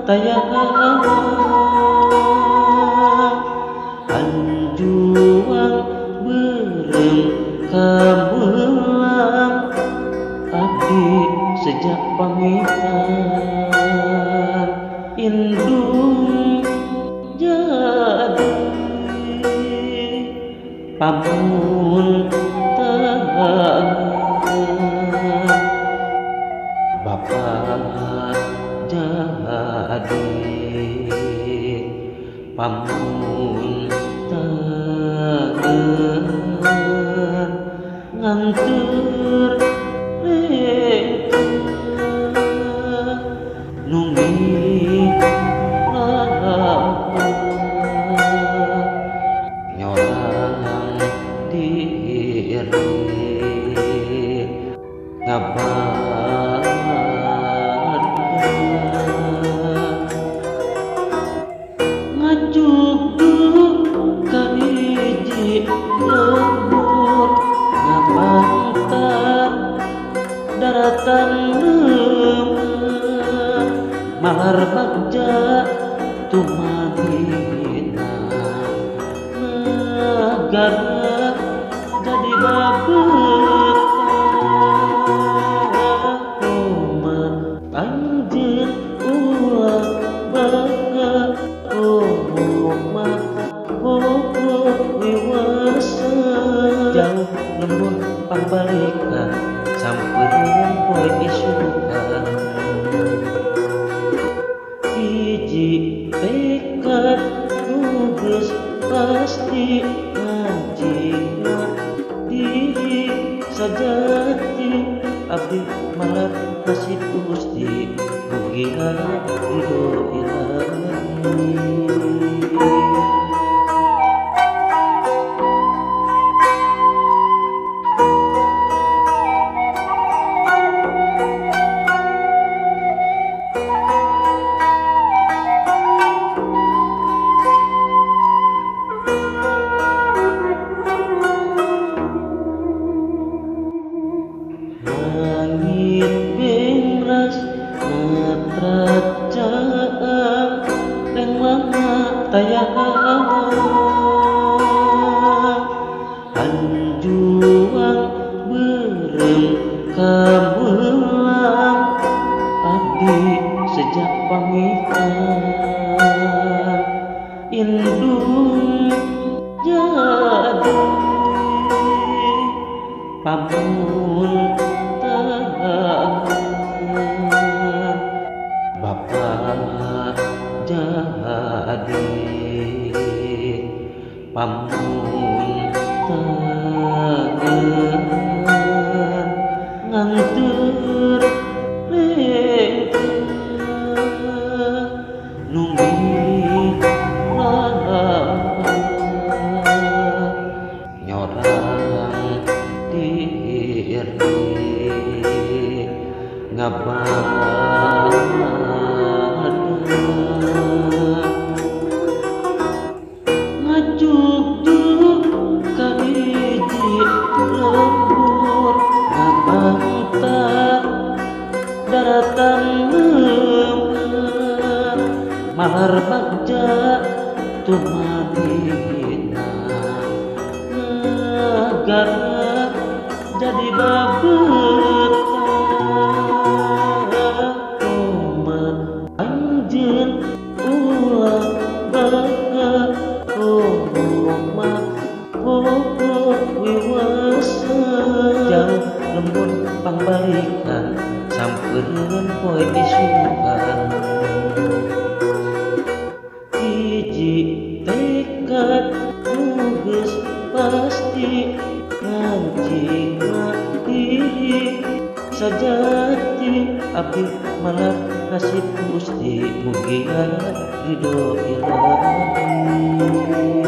tayang anjuang berem kamelang abdi sejak pamitan indung jadi pamun telah Bapak jadi pamun telah nganter reka nungi lapa nyorang diri ngabar ngajuk ka hiji lembur ngapantar daratan leumeuh mahar bagja tumadina negara jadi babeutan koma anjeun ulah baga koma koko wiwasa jauh lembur pambalikan sampeun poe isukan hiji tekad nu geus pasti ngajina diri sajati abdi malah nasib Gusti mugia ridho ilahi. Langit bingras natrat caang deng mama tayang anjuang berem kamelang abdi sejak pamitan indung jadi pamun Bapak jadi pamun telah nganter reka nungi lapa nyorang diri ngabar ngajuk ka hiji lembur ngapantar daratan leumeuh mahar bagja tumadina negara jadi babeutan koma anjeun ulah baga koma koko wiwasa jauh lembur pangbalikan sampeun poe isukan hiji tekad nu geus pasti ngajina diri sajati abdi malah nasib Gusti mugia ridho ilahi.